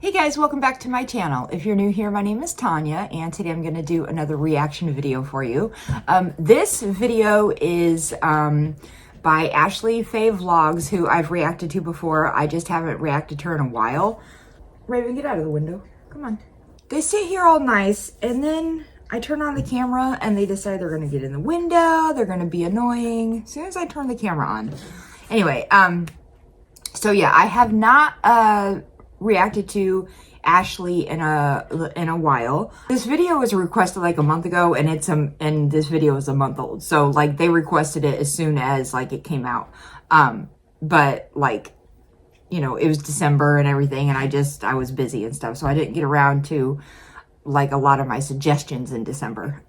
Hey guys, welcome back to my channel. If you're new here, my name is Tanya, and today I'm going to do another reaction video for you. This video is by Ashleigh Fay Vlogs, who I've reacted to before. I just haven't reacted to her in a while. Raven, get out of the window. Come on. They sit here all nice, and then I turn on the camera, and they decide they're going to get in the window. They're going to be annoying as soon as I turn the camera on. Anyway, so yeah, I have not reacted to Ashleigh in a while. This video was requested like a month ago, and and this video is a month old. So like they requested it as soon as like it came out. But like, you know, it was December and everything, and I was busy and stuff, so I didn't get around to like a lot of my suggestions in December.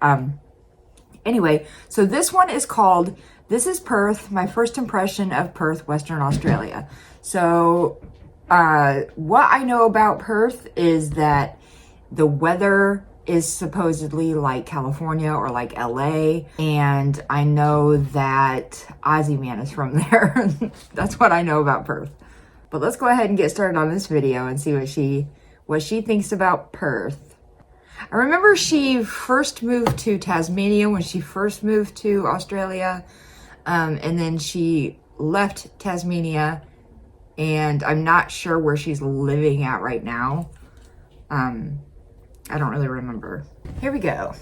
Anyway, so this one is called This is Perth, My First Impression of Perth, Western Australia. So what I know about Perth is that the weather is supposedly like California or like LA, and I know that Aussie Man is from there. That's what I know about Perth. But let's go ahead and get started on this video and see what she thinks about Perth. I remember she first moved to Tasmania when she first moved to Australia, and then she left Tasmania, and I'm not sure where she's living at right now. I don't really remember. Here we go.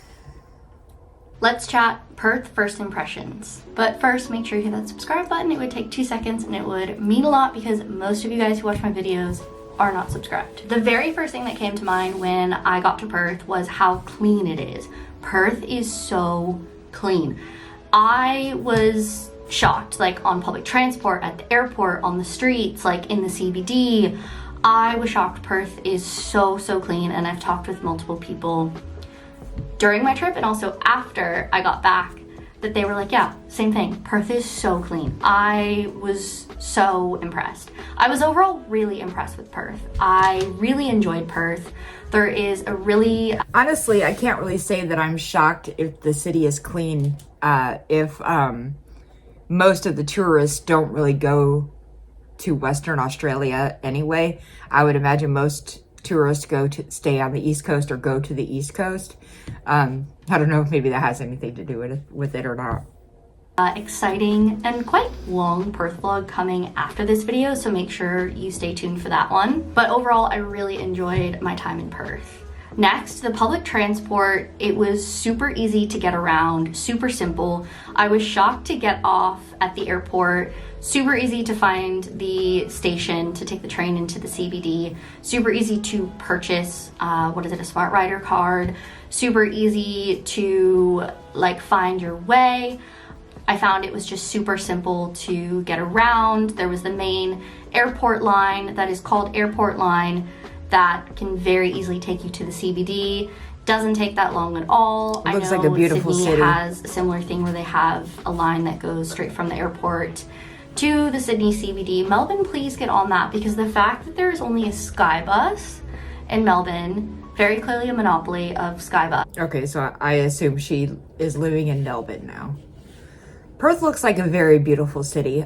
Let's chat Perth first impressions. But first, make sure you hit that subscribe button. It would take 2 seconds and it would mean a lot because most of you guys who watch my videos are not subscribed. The very first thing that came to mind when I got to Perth was how clean it is. Perth is so clean. I was shocked, like on public transport, at the airport, on the streets, like in the CBD. I was shocked. Perth is so clean, and I've talked with multiple people during my trip and also after I got back that they were like, yeah, same thing. Perth is so clean. I was so impressed. I was overall really impressed with Perth. I really enjoyed Perth. There is a really... Honestly, I can't really say that I'm shocked if the city is clean, if most of the tourists don't really go to Western Australia anyway. I would imagine most tourists stay on the East Coast or go to the East Coast. I don't know if maybe that has anything to do with it or not. Exciting and quite long Perth vlog coming after this video, so make sure you stay tuned for that one. But overall, I really enjoyed my time in Perth. Next, the public transport, it was super easy to get around, super simple. I was shocked to get off at the airport, super easy to find the station to take the train into the CBD, super easy to purchase, a Smart Rider card, super easy to like find your way. I found it was just super simple to get around. There was the main airport line that is called Airport Line that can very easily take you to the CBD. Doesn't take that long at all. It looks like a beautiful Sydney city. Has a similar thing where they have a line that goes straight from the airport to the Sydney CBD. Melbourne, please get on that, because the fact that there is only a Sky Bus in Melbourne, very clearly a monopoly of Sky Bus. Okay, so I assume she is living in Melbourne now. Perth looks like a very beautiful city.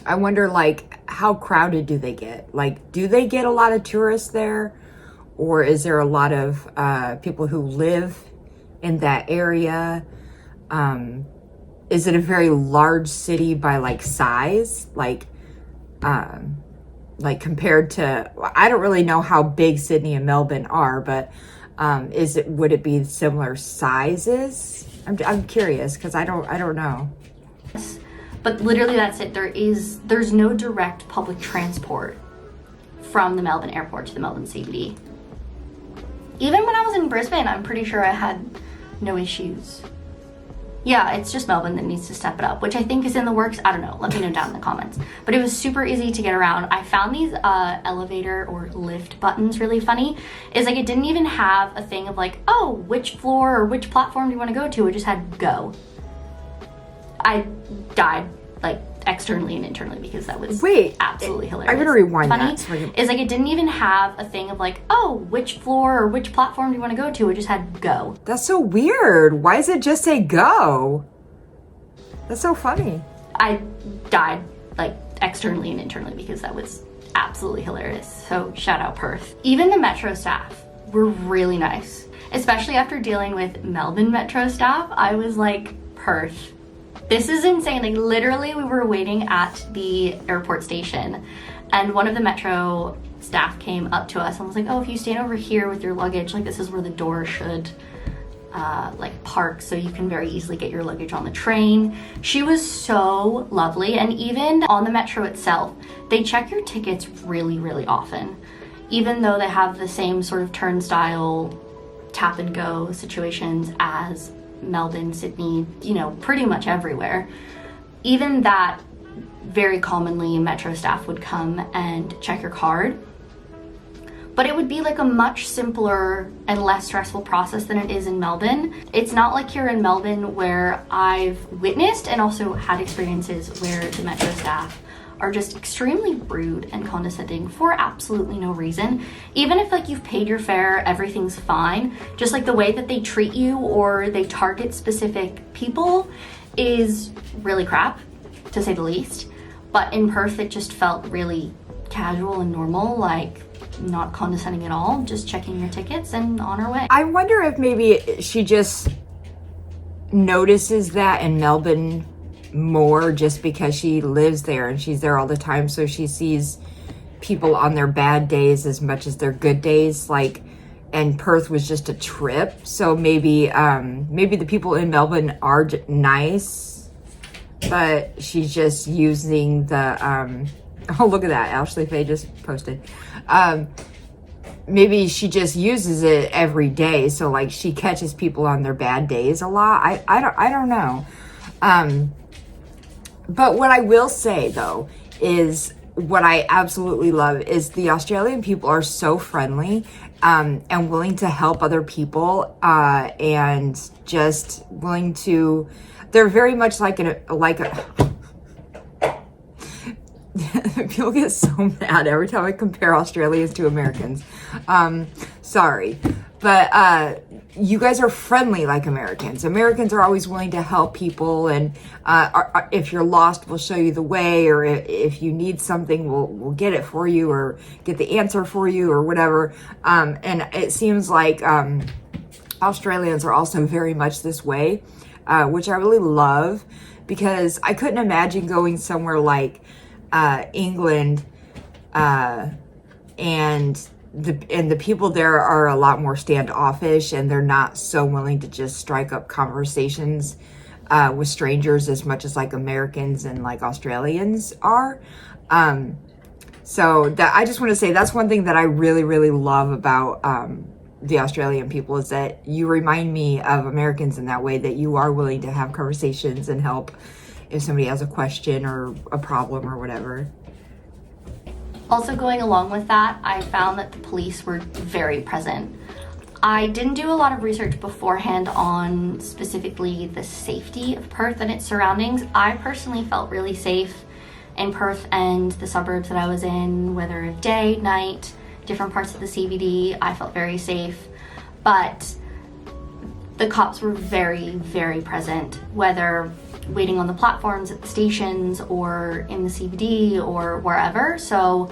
I wonder, like, how crowded do they get? Like, do they get a lot of tourists there? Or is there a lot of people who live in that area? Is it a very large city by, like, size? Like compared to... I don't really know how big Sydney and Melbourne are, but would it be similar sizes? I'm curious, because I don't know. But literally that's it. There's no direct public transport from the Melbourne airport to the Melbourne CBD. Even when I was in Brisbane, I'm pretty sure I had no issues. Yeah, it's just Melbourne that needs to step it up, which I think is in the works. I don't know. Let me know down in the comments. But it was super easy to get around. I found these elevator or lift buttons really funny. Is like it didn't even have a thing of like, oh, which floor or which platform do you want to go to? It just had go. I died like externally and internally because that was absolutely hilarious. I'm gonna rewind funny that. Is like it didn't even have a thing of like, oh, which floor or which platform do you want to go to? It just had go. That's so weird. Why does it just say go? That's so funny. I died like externally and internally because that was absolutely hilarious. So shout out Perth. Even the metro staff were really nice, especially after dealing with Melbourne metro staff. I was like, Perth, this is insane. Like literally we were waiting at the airport station and one of the metro staff came up to us and was like, oh, if you stand over here with your luggage, like this is where the door should like park so you can very easily get your luggage on the train. She was so lovely. And even on the metro itself, they check your tickets really often, even though they have the same sort of turnstile tap and go situations as Melbourne, Sydney, you know, pretty much everywhere. Even that, very commonly metro staff would come and check your card, but it would be like a much simpler and less stressful process than it is in Melbourne. It's not like here in Melbourne where I've witnessed and also had experiences where the metro staff are just extremely rude and condescending for absolutely no reason. Even if like you've paid your fare, everything's fine, just like the way that they treat you or they target specific people is really crap, to say the least. But in Perth, it just felt really casual and normal, like not condescending at all, just checking your tickets and on her way. I wonder if maybe she just notices that in Melbourne more just because she lives there and she's there all the time, so she sees people on their bad days as much as their good days, like, and Perth was just a trip, so maybe the people in Melbourne are nice, but she's just using the oh, look at that, Ashleigh Fay just posted. Maybe she just uses it every day, so like she catches people on their bad days a lot. I don't know. But what I will say though is what I absolutely love is the Australian people are so friendly and willing to help other people and just willing to. They're very much like a people get so mad every time I compare Australians to Americans. Sorry, but you guys are friendly like Americans. Americans are always willing to help people, and if you're lost, we'll show you the way, or if you need something, we'll get it for you, or get the answer for you, or whatever. And it seems like Australians are also very much this way, which I really love, because I couldn't imagine going somewhere like England, and the people there are a lot more standoffish, and they're not so willing to just strike up conversations with strangers as much as like Americans and like Australians are. So that I just want to say that's one thing that I really love about the Australian people, is that you remind me of Americans in that way, that you are willing to have conversations and help if somebody has a question or a problem or whatever. Also going along with that, I found that the police were very present. I didn't do a lot of research beforehand on specifically the safety of Perth and its surroundings. I personally felt really safe in Perth and the suburbs that I was in, whether day, night, different parts of the CBD, I felt very safe. But the cops were very present, whether waiting on the platforms at the stations or in the CBD or wherever. So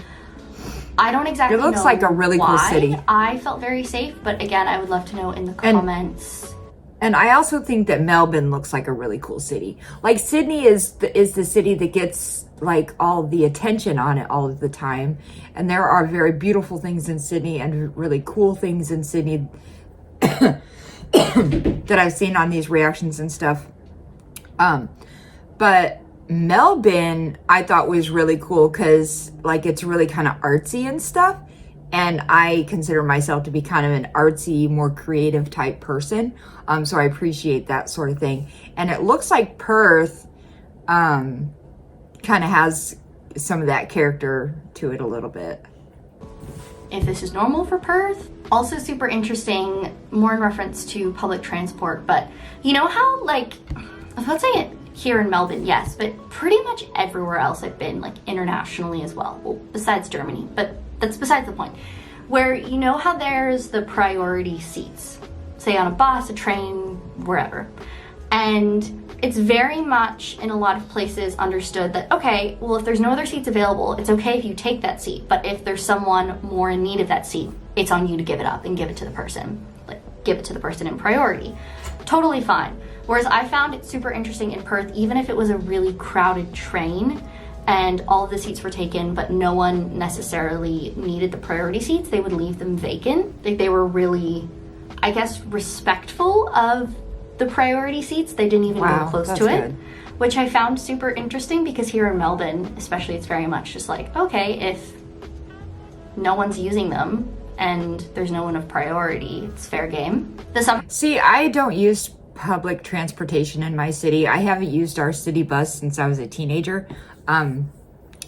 I don't exactly know. It looks like a really cool city. I felt very safe, but again, I would love to know in the comments. And I also think that Melbourne looks like a really cool city. Like Sydney is the city that gets like all the attention on it all of the time. And there are very beautiful things in Sydney and really cool things in Sydney that I've seen on these reactions and stuff. But Melbourne I thought was really cool because like it's really kind of artsy and stuff. And I consider myself to be kind of an artsy, more creative type person. So I appreciate that sort of thing. And it looks like Perth kind of has some of that character to it a little bit. If this is normal for Perth. Also super interesting, more in reference to public transport, but you know how like, I was about to say it here in Melbourne, yes, but pretty much everywhere else I've been, like internationally as well, besides Germany, but that's besides the point, where you know how there's the priority seats, say on a bus, a train, wherever. And it's very much in a lot of places understood that, okay, well, if there's no other seats available, it's okay if you take that seat. But if there's someone more in need of that seat, it's on you to give it up and give it to the person. Like, give it to the person in priority. Totally fine. Whereas I found it super interesting in Perth, even if it was a really crowded train and all of the seats were taken, but no one necessarily needed the priority seats, they would leave them vacant. Like, they were really, I guess, respectful of the priority seats. They didn't even go close to it, which I found super interesting, because here in Melbourne, especially, it's very much just like, okay, if no one's using them and there's no one of priority, it's fair game. See, I don't use public transportation in my city. I haven't used our city bus since I was a teenager.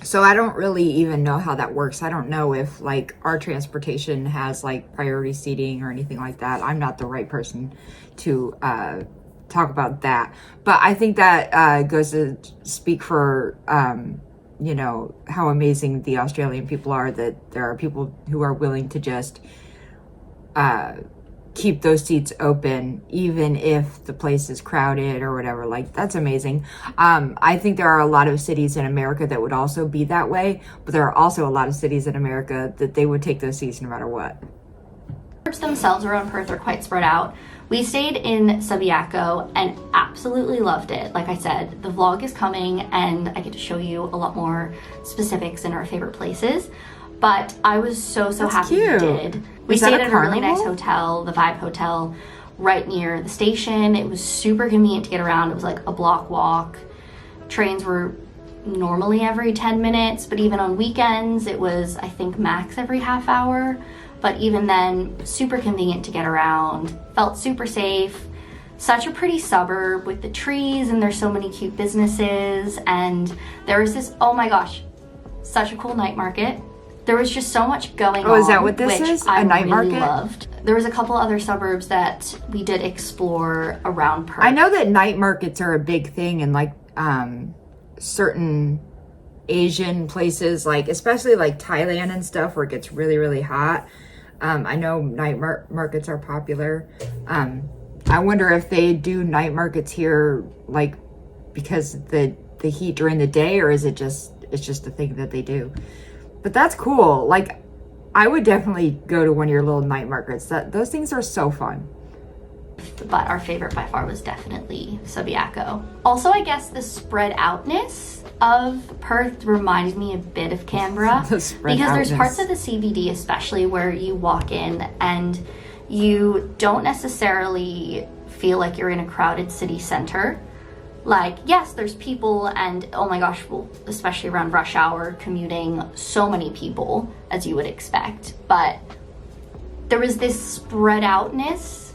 So I don't really even know how that works. I don't know if like our transportation has like priority seating or anything like that. I'm not the right person to talk about that. But I think that goes to speak for, you know, how amazing the Australian people are, that there are people who are willing to just keep those seats open even if the place is crowded or whatever. Like, that's amazing. I think there are a lot of cities in America that would also be that way, but there are also a lot of cities in America that they would take those seats no matter what. Suburbs themselves around Perth are quite spread out. We stayed in Subiaco and absolutely loved it. Like I said, the vlog is coming and I get to show you a lot more specifics in our favorite places. But I was so happy we did. We stayed at a really nice hotel, the Vibe Hotel, right near the station. It was super convenient to get around. It was like a block walk. Trains were normally every 10 minutes, but even on weekends, it was, I think, max every half hour. But even then, super convenient to get around. Felt super safe. Such a pretty suburb with the trees, and there's so many cute businesses. And there was this, oh my gosh, such a cool night market. There was just so much going on. Oh, is that what this is? A night market? Loved. There was a couple other suburbs that we did explore around Perth. I know that night markets are a big thing in like certain Asian places, like especially like Thailand and stuff, where it gets really hot. I know night markets are popular. I wonder if they do night markets here, like because the heat during the day, or is it's just a thing that they do. But that's cool. Like, I would definitely go to one of your little night markets. Those things are so fun. But our favorite by far was definitely Subiaco. Also, I guess the spread outness of Perth reminded me a bit of Canberra. Because there's parts of the CBD especially where you walk in and you don't necessarily feel like you're in a crowded city center. Like, yes, there's people, and oh my gosh, well, especially around rush hour, commuting, so many people, as you would expect. But there was this spread outness,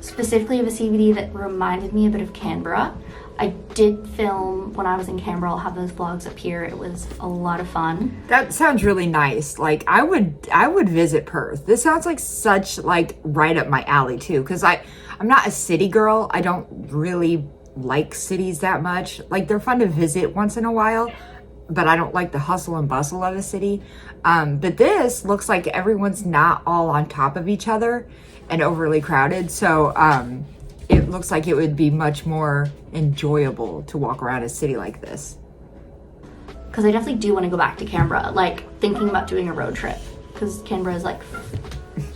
specifically of a CBD, that reminded me a bit of Canberra. I did film when I was in Canberra. I'll have those vlogs up here. It was a lot of fun. That sounds really nice. Like, I would visit Perth. This sounds like such, like, right up my alley, too, because I'm not a city girl. I don't really like cities that much. Like, they're fun to visit once in a while, but I don't like the hustle and bustle of a city. But this looks like everyone's not all on top of each other and overly crowded. So it looks like it would be much more enjoyable to walk around a city like this. Because I definitely do want to go back to Canberra, like thinking about doing a road trip, because Canberra is like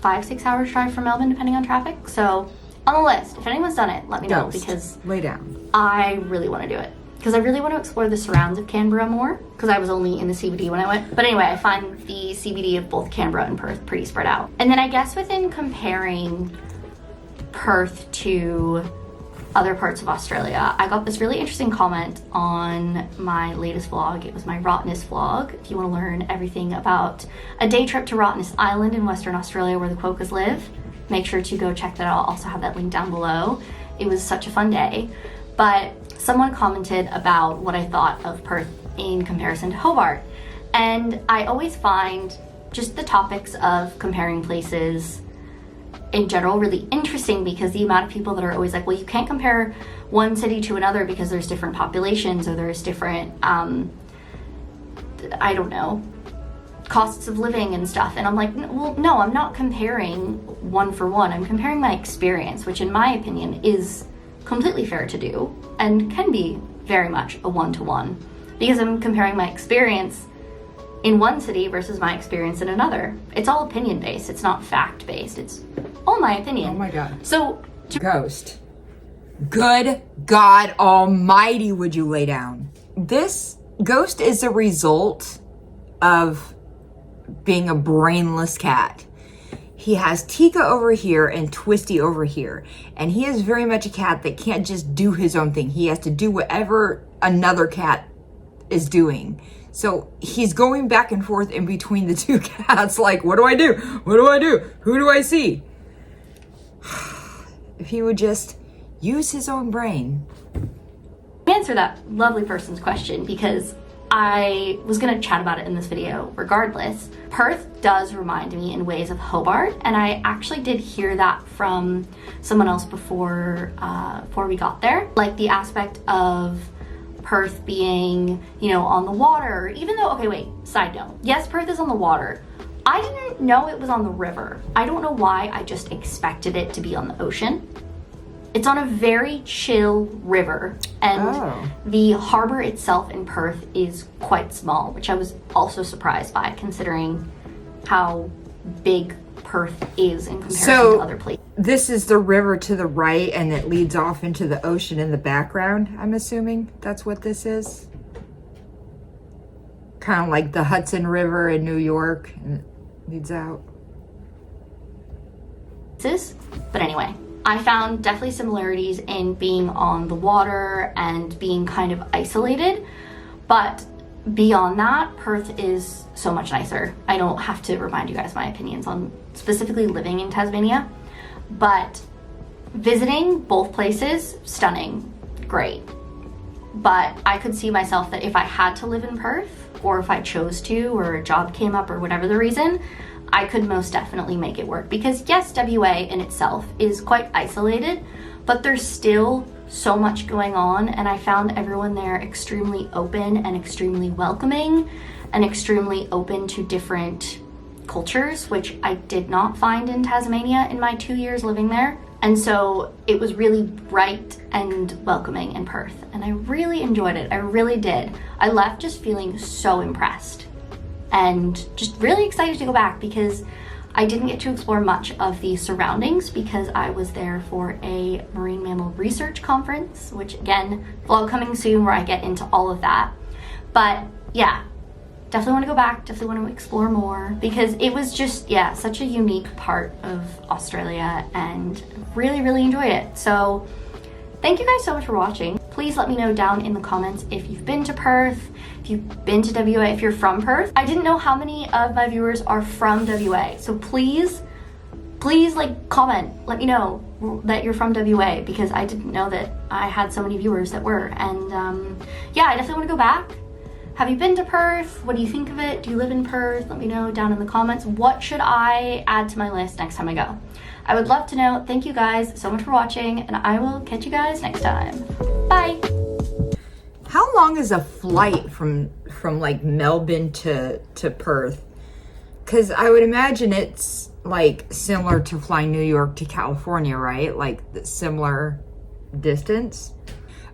5-6 hours drive from Melbourne depending on traffic. So on the list, if anyone's done it, let me know, because lay down. I really want to do it, because I really want to explore the surrounds of Canberra more, because I was only in the CBD when I went. But anyway, I find the CBD of both Canberra and Perth pretty spread out. And then I guess within comparing Perth to other parts of Australia, I got this really interesting comment on my latest vlog. It was my Rottnest vlog. If you want to learn everything about a day trip to Rottnest Island in Western Australia where the Quokkas live, make sure to go check that out. I'll also have that link down below. It was such a fun day. But someone commented about what I thought of Perth in comparison to Hobart. And I always find just the topics of comparing places in general really interesting, because the amount of people that are always like, well, you can't compare one city to another because there's different populations, or there's different, I don't know, costs of living and stuff. And I'm like, well, no, I'm not comparing one for one. I'm comparing my experience, which in my opinion is completely fair to do and can be very much a one-to-one, because I'm comparing my experience in one city versus my experience in another. It's all opinion based. It's not fact based. It's all my opinion. Oh my God. So Ghost. Good God Almighty, would you lay down? This ghost is a result of being a brainless cat. He has Tika over here and Twisty over here. And he is very much a cat that can't just do his own thing. He has to do whatever another cat is doing. So he's going back and forth in between the two cats. Like, what do I do? What do I do? Who do I see? If he would just use his own brain. answer that lovely person's question, because I was gonna chat about it in this video regardless. Perth does remind me in ways of Hobart, and I actually did hear that from someone else before we got there. Like the aspect of Perth being, you know, on the water, even though, okay, wait, side note. Yes, Perth is on the water. I didn't know it was on the river. I don't know why, I just expected it to be on the ocean. It's on a very chill river, and the harbor itself in Perth is quite small, which I was also surprised by considering how big Perth is in comparison to other places. This is the river to the right, and it leads off into the ocean in the background, I'm assuming that's what this is. Kind of like the Hudson River in New York, and it leads out. But anyway, I found definitely similarities in being on the water and being kind of isolated, but beyond that, Perth is so much nicer. I don't have to remind you guys my opinions on specifically living in Tasmania, but visiting both places, stunning, great. But I could see myself that if I had to live in Perth, or if I chose to, or a job came up, or whatever the reason, I could most definitely make it work. Because yes, WA in itself is quite isolated, but there's still so much going on, and I found everyone there extremely open and extremely welcoming and extremely open to different cultures, which I did not find in Tasmania in my 2 years living there. And so it was really bright and welcoming in Perth, and I really enjoyed it. I really did. I left just feeling so impressed and just really excited to go back, because I didn't get to explore much of the surroundings because I was there for a marine mammal research conference, which again, vlog coming soon where I get into all of that. But yeah, definitely want to go back, definitely want to explore more, because it was just, yeah, such a unique part of Australia, and really, really enjoyed it. So thank you guys so much for watching. Please let me know down in the comments if you've been to Perth, if you've been to WA, if you're from Perth. I didn't know how many of my viewers are from WA, so please like comment, let me know that you're from WA, because I didn't know that I had so many viewers that were. And yeah, I definitely want to go back. Have you been to Perth? What do you think of it? Do you live in Perth? Let me know down in the comments. What should I add to my list next time I go? I would love to know. Thank you guys so much for watching, and I will catch you guys next time. Bye. How long is a flight from like Melbourne to Perth? Because I would imagine it's like similar to flying New York to California, right? Like the similar distance.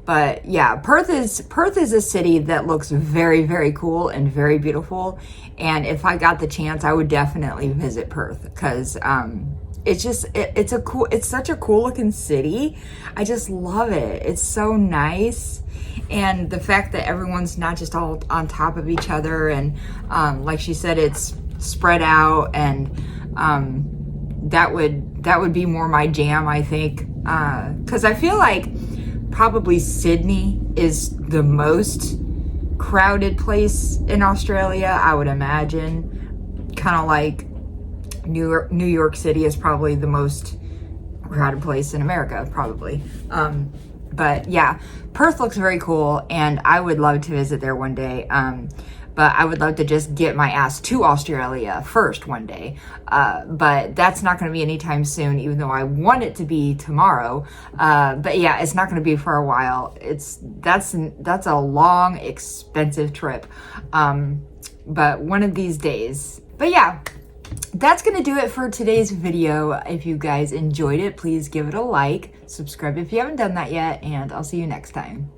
But yeah, Perth is a city that looks very, very cool and very beautiful. And if I got the chance, I would definitely visit Perth, because it's such a cool looking city. I just love it. It's so nice. And the fact that everyone's not just all on top of each other, and like she said, it's spread out, and that would be more my jam, I think, because I feel like probably Sydney is the most crowded place in Australia, I would imagine. Kind of like New York City is probably the most crowded place in America, probably. But yeah, Perth looks very cool, and I would love to visit there one day. But I would love to just get my ass to Australia first one day. But that's not going to be anytime soon, even though I want it to be tomorrow. But yeah, it's not going to be for a while. That's a long, expensive trip. But one of these days. But yeah, that's going to do it for today's video. If you guys enjoyed it, please give it a like, subscribe if you haven't done that yet, and I'll see you next time.